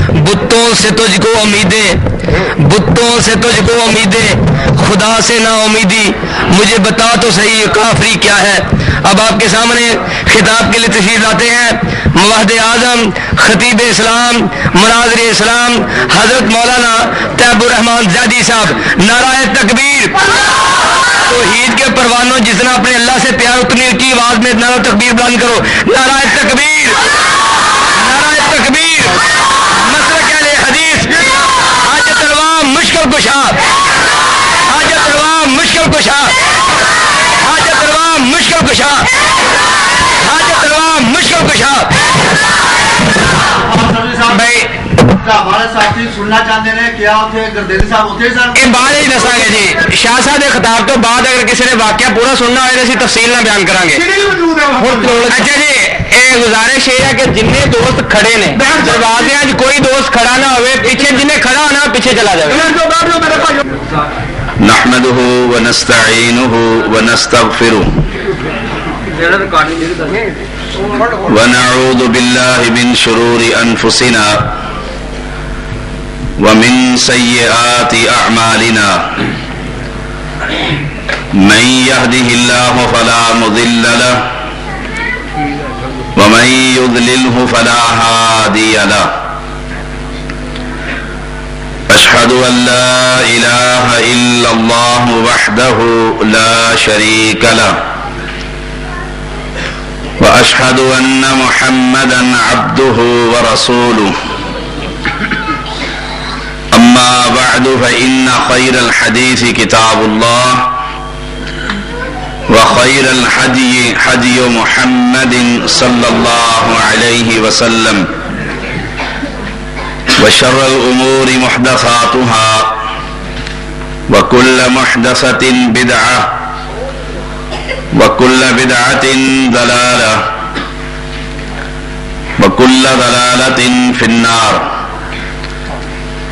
بتوں سے تجھ کو امیدیں، بتوں سے تجھ کو امیدیں، خدا سے نا امیدی، مجھے بتا تو صحیح کافری کیا ہے۔ اب آپ کے سامنے خطاب کے لیے تشریف لاتے ہیں موحد اعظم خطیب اسلام مناظر اسلام حضرت مولانا طیب الرحمان زیدی صاحب۔ نعرہ تکبیر! توحید کے پروانوں جتنا اپنے اللہ سے پیار اتنی اونچی آواز میں نعرہ تکبیر بلند کرو۔ نعرہ تکبیر! نعرہ تکبیر! مسلک اہل حدیث، حاجت روا مشکل کشا، حاجت روا مشکل کشا، حاجت روا مشکل کشا، حاجت روا مشکل کشا۔ بھائی ہمارے ساتھی سننا چاہتے ہیں کیا اتنے گردیری صاحب ہوتے سر یہ بعد ہی دساں گے جی، شاہ صاحب کے خطاب تو بعد اگر کسی نے واقعہ پورا سننا ہوئے تو اسی تفصیل نہ بیان کریں گے۔ اچھا جی، یہ گزارش یہ ہے کہ جن دوست کھڑے نے دروازے کوئی دوست کھڑا نہ ہوئے، پیچھے جنہیں کھڑا ہونا پیچھے چلا جائے۔ نحمده ونستعینه ونستغفره ونعوذ بالله من شرور انفسنا ومن سيئات اعمالنا من يهده الله فلا مضل له ومن يضلله فلا هادي له أشهد أن لا إله إلا الله وحده لا شريك له وأشهد أن محمدا عبده ورسوله أما بعد فإن خير الحديث كتاب الله وخير الهدي هدي محمد صلى الله عليه وسلم وشر الأمور محدثاتها وكل محدثة بدعة وكل بدعة ضلالة وكل ضلالة في النار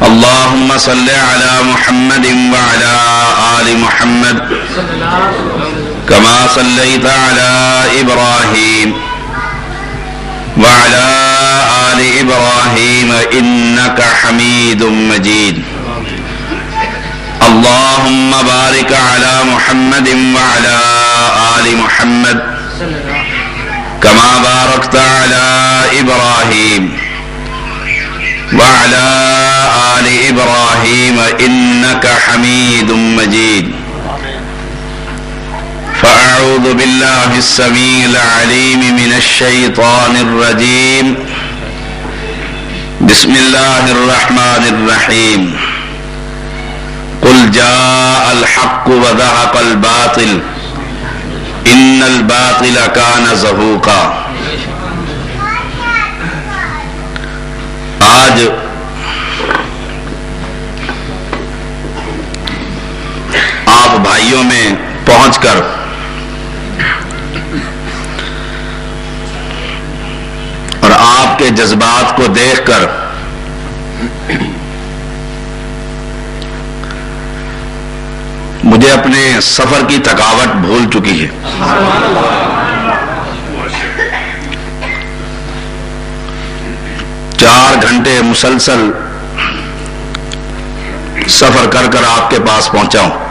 اللهم صل على محمد وعلى آل محمد كما صليت على إبراهيم وعلى آل إبراهيم إنك حميد مجيد اللهم بارك على محمد وعلى آل محمد كما باركت على إبراهيم وعلى آل إبراهيم إنك حميد مجيد فأعوذ بالله السميع العليم من الشيطان الرجيم بسم الله الرحمن الرحيم قل جاء الحق وذهق الباطل إن الباطل كان زهوقا۔ آج آپ بھائیوں میں پہنچ کر اور آپ کے جذبات کو دیکھ کر مجھے اپنے سفر کی تھکاوٹ بھول چکی ہے۔ چار گھنٹے مسلسل سفر کر کر آپ کے پاس پہنچا ہوں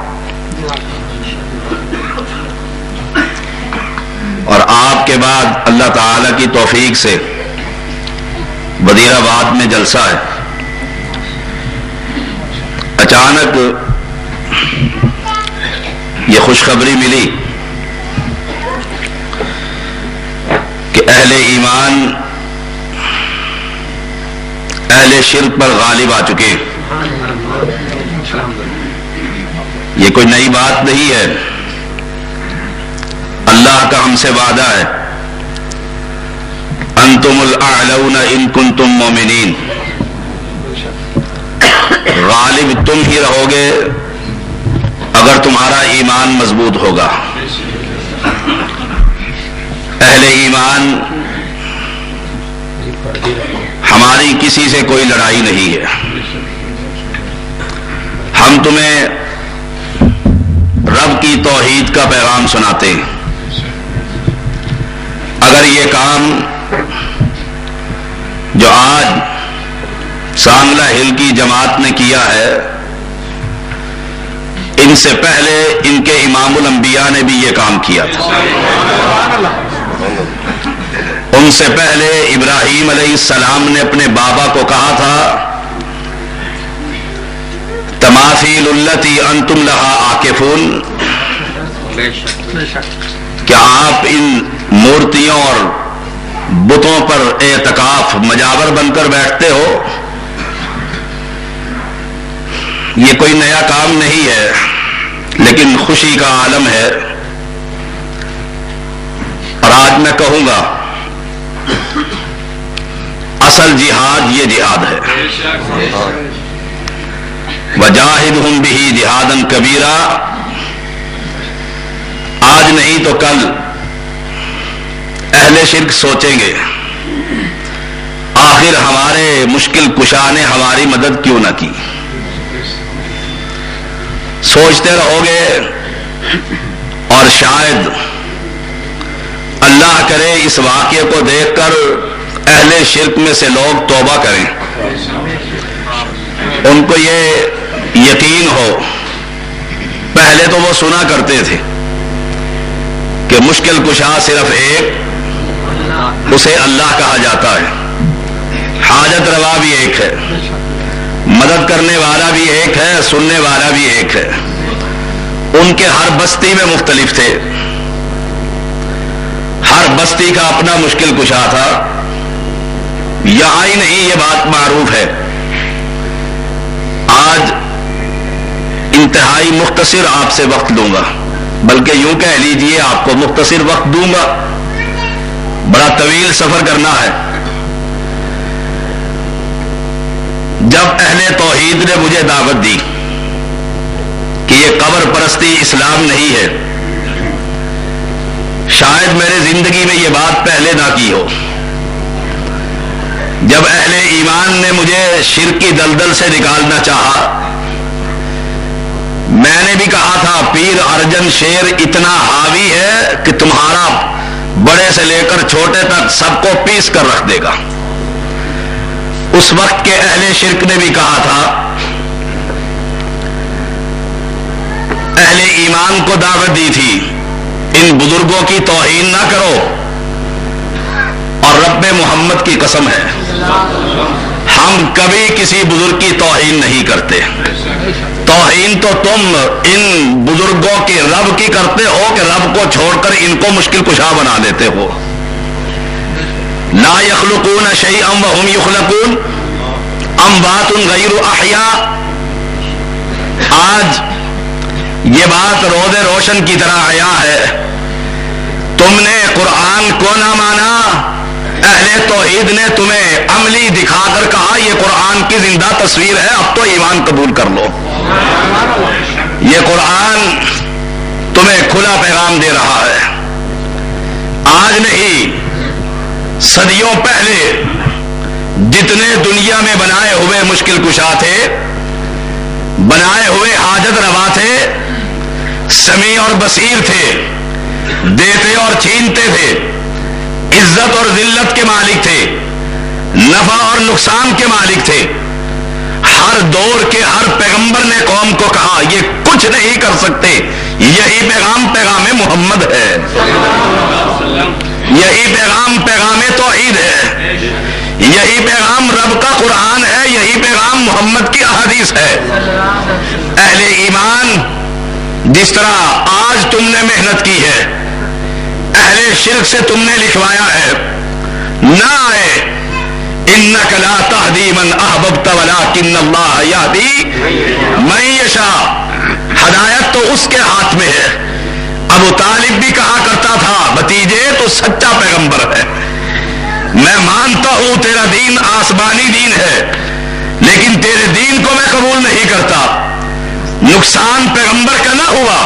اور آپ کے بعد اللہ تعالی کی توفیق سے وزیر آباد میں جلسہ ہے۔ اچانک یہ خوشخبری ملی کہ اہل ایمان اہل شرک پر غالب آ چکے ہیں۔ یہ کوئی نئی بات نہیں ہے، اللہ کا ہم سے وعدہ ہے انتم الاعلون ان کنتم مومنین، غالب تم ہی رہو گے اگر تمہارا ایمان مضبوط ہوگا۔ اہل ایمان ہماری کسی سے کوئی لڑائی نہیں ہے، ہم تمہیں رب کی توحید کا پیغام سناتے ہیں۔ اگر یہ کام جو آج سانگلہ ہل کی جماعت نے کیا ہے، ان سے پہلے ان کے امام الانبیاء نے بھی یہ کام کیا تھا۔ ان سے پہلے ابراہیم علیہ السلام نے اپنے بابا کو کہا تھا تماثیل التی انتم لہا عاکفون، کیا آپ ان مورتیوں اور بتوں پر اعتکاف مجاور بن کر بیٹھتے ہو؟ یہ کوئی نیا کام نہیں ہے، لیکن خوشی کا عالم ہے۔ اور آج میں کہوں گا اصل جہاد یہ جہاد ہے، وجاہدہم بہ جہادا کبیرا۔ آج نہیں تو کل اہل شرک سوچیں گے آخر ہمارے مشکل کشا نے ہماری مدد کیوں نہ کی۔ سوچتے رہو گے اور شاید اللہ کرے اس واقعے کو دیکھ کر اہل شرک میں سے لوگ توبہ کریں، ان کو یہ یقین ہو۔ پہلے تو وہ سنا کرتے تھے کہ مشکل کشا صرف ایک، اسے اللہ کہا جاتا ہے، حاجت روا بھی ایک ہے، مدد کرنے والا بھی ایک ہے، سننے والا بھی ایک ہے۔ ان کے ہر بستی میں مختلف تھے، ہر بستی کا اپنا مشکل کشا تھا۔ یہاں ہی نہیں یہ بات معروف ہے۔ آج انتہائی مختصر آپ سے وقت لوں گا، بلکہ یوں کہہ لیجئے آپ کو مختصر وقت دوں گا، بڑا طویل سفر کرنا ہے۔ جب اہل توحید نے مجھے دعوت دی کہ یہ قبر پرستی اسلام نہیں ہے، شاید میرے زندگی میں یہ بات پہلے نہ کی ہو۔ جب اہل ایمان نے مجھے شرک کی دلدل سے نکالنا چاہا، میں نے بھی کہا تھا پیر ارجن شیر اتنا حاوی ہے کہ تمہارا بڑے سے لے کر چھوٹے تک سب کو پیس کر رکھ دے گا۔ اس وقت کے اہل شرک نے بھی کہا تھا اہل ایمان کو دعوت دی تھی ان بزرگوں کی توہین نہ کرو، اور رب محمد کی قسم ہے ہم کبھی کسی بزرگ کی توہین نہیں کرتے۔ توہین تو تم ان بزرگوں کے رب کی کرتے ہو کہ رب کو چھوڑ کر ان کو مشکل کشا بنا دیتے ہو۔ لا یخلقون شیئا وهم یخلقون اموات غیر احیاء۔ آج یہ بات روز روشن کی طرح آیا ہے، تم نے قرآن کو نہ مانا، اہل توحید نے تمہیں عملی دکھا کر کہا یہ قرآن کی زندہ تصویر ہے، اب تو ایمان قبول کر لو۔ یہ قرآن تمہیں کھلا پیغام دے رہا ہے۔ آج نہیں، صدیوں پہلے جتنے دنیا میں بنائے ہوئے مشکل کشا تھے، بنائے ہوئے حاجت روا تھے، سمیع اور بصیر تھے، دیتے اور چھینتے تھے، عزت اور ذلت کے مالک تھے، نفع اور نقصان کے مالک تھے۔ ہر دور کے ہر پیغمبر نے قوم کو کہا یہ کچھ نہیں کر سکتے، یہی پیغام پیغام محمد ہے، یہی پیغام پیغام توحید ہے، یہی پیغام رب کا قرآن ہے، یہی پیغام محمد کی احادیث ہے۔ اہل ایمان، جس طرح آج تم نے محنت کی ہے، اہل شرک سے تم نے لکھوایا ہے، نہ آئے انک لا تہدی من احببت ولکن اللہ یہدی من یشاء۔ ہدایت تو اس کے ہاتھ میں ہے۔ ابو طالب بھی کہا کرتا تھا بھتیجے تو سچا پیغمبر ہے، میں مانتا ہوں تیرا دین آسمانی دین ہے، لیکن تیرے دین کو میں قبول نہیں کرتا۔ نقصان پیغمبر کا نہ ہوا،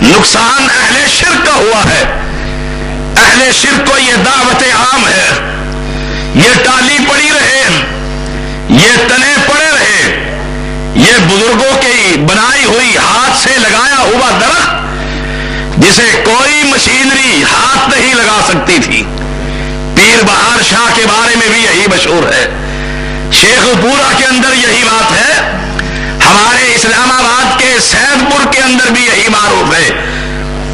نقصان اہل شرک کا ہوا ہے۔ اہل شرک کو یہ دعوت عام ہے، یہ ٹالی پڑی رہے، یہ تنے پڑے رہے، یہ بزرگوں کی بنائی ہوئی ہاتھ سے لگایا ہوا درخت جسے کوئی مشینری ہاتھ نہیں لگا سکتی تھی۔ پیر بہار شاہ کے بارے میں بھی یہی مشہور ہے، شیخ پورہ کے اندر یہی بات ہے، ہمارے اسلام آباد کے سید پور کے اندر بھی یہی معروف ہے.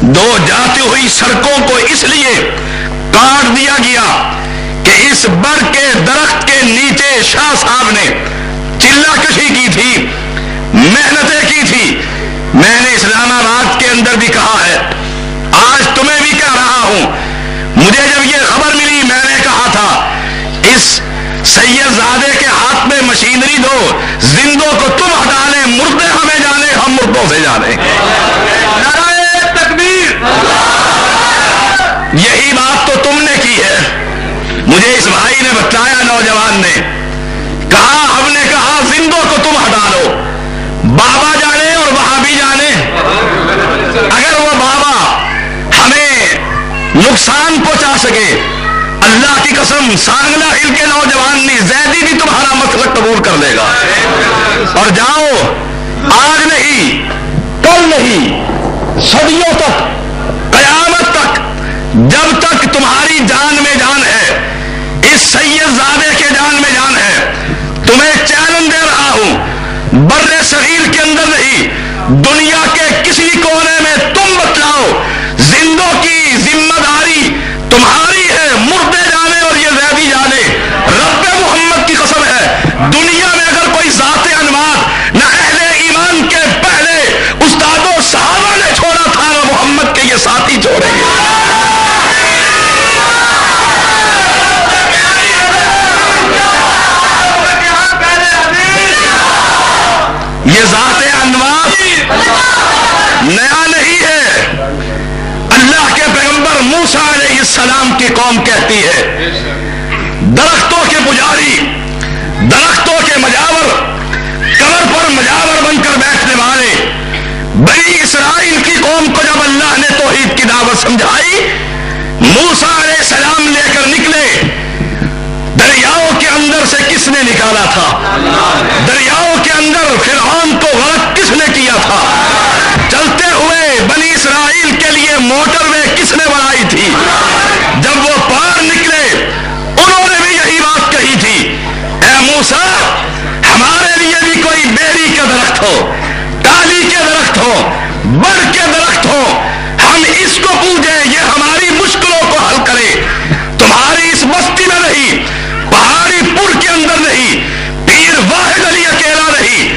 دو جاتی ہوئی سڑکوں کو اس لیے کاٹ دیا گیا کہ اس بر کے درخت کے نیچے شاہ صاحب نے چلہ کشی کی تھی، محنتیں کی تھی. میں نے اسلام آباد کے اندر بھی کہا ہے، آج تمہیں بھی کہہ رہا ہوں، مجھے جب یہ خبر ملی میں نے کہا تھا اس سید زادے کے ہاتھ میں مشینری دو، زندوں کو تم ہٹا لیں، مردے ہمیں جانے، ہم مردوں سے جانے. نعرہ تکبیر. یہی بات تو تم نے کی ہے. مجھے اس بھائی نے بتایا، نوجوان نے کہا، ہم نے کہا زندوں کو تم ہٹا لو، بابا جانے اور وہاں بھی جانے. اگر وہ بابا ہمیں نقصان پہنچا سکے، اللہ کی قسم سانگلا ہل کے نوجوان نہیں، زیدی بھی تمہارا مسلک قبول کر لے گا. اور جاؤ، آج نہیں، کل نہیں، صدیوں تک، قیامت تک، جب تک تمہاری جان میں جان ہے، اس سید زادے کے جان میں جان ہے، تمہیں چیلنج دے رہا ہوں، بر صغیر کے اندر نہیں، دنیا کے کسی کونے میں تم بتلاؤ، زندوں کی ذمہ داری تمہاری ہے، مردے جانے اور یہ زیدی جانے. رب محمد کی قسم ہے، دنیا میں اگر کوئی ذات انوار نہ اہل ایمان کے پہلے استادوں صحابہ نے چھوڑا تھا، نہ محمد کے یہ ساتھی چھوڑیں گے. یہ ذات انوار نیا نہیں ہے. اللہ کے پیغمبر موسیٰ علیہ السلام کی قوم کہتی ہے، درختوں کے پجاری، درختوں کے مجاور، قبر پر مجاور بن کر بیٹھنے والے بنی اسرائیل کی قوم کو جب اللہ نے توحید کی دعوت سمجھائی، موسیٰ علیہ السلام لے کر نکلے. دریاؤں کے اندر سے کس نے نکالا تھا؟ دریاؤں کے اندر فرعون کو غرق کس نے کیا تھا؟ چلتے ہوئے بنی اسرائیل کے لیے موٹر وے کس نے بنائی تھی؟ جب وہ پار نکلے انہوں نے بھی یہی بات کہی تھی، اے موسیٰ ہمارے لیے بھی کوئی بیری کے درخت ہو، ٹالی کے درخت ہو، بڑ کے درخت ہو، ہم اس کو پوجیں، یہ ہماری مشکلوں کو حل کرے. تمہاری اس بستی میں نہیں، پہاڑی پور کے اندر نہیں، پیر واحد علی اکیلا نہیں،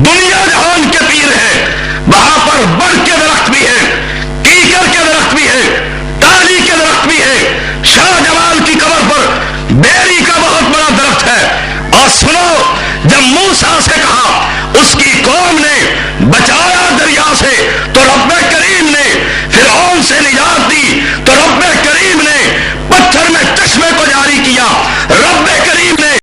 دنیا جہان کے پیر ہیں. وہاں پر بڑ کے درخت بھی ہے، کیکر کے درخت بھی ہے، ٹالی کے درخت بھی ہے، شاہ جمال کی قبر پر بیری کا بہت بڑا درخت ہے. اور سنو، جب موسیٰ سے کہا اس کی قوم نے بچایا دریا سے، تو رب کریم نے فرعون سے نجات دی.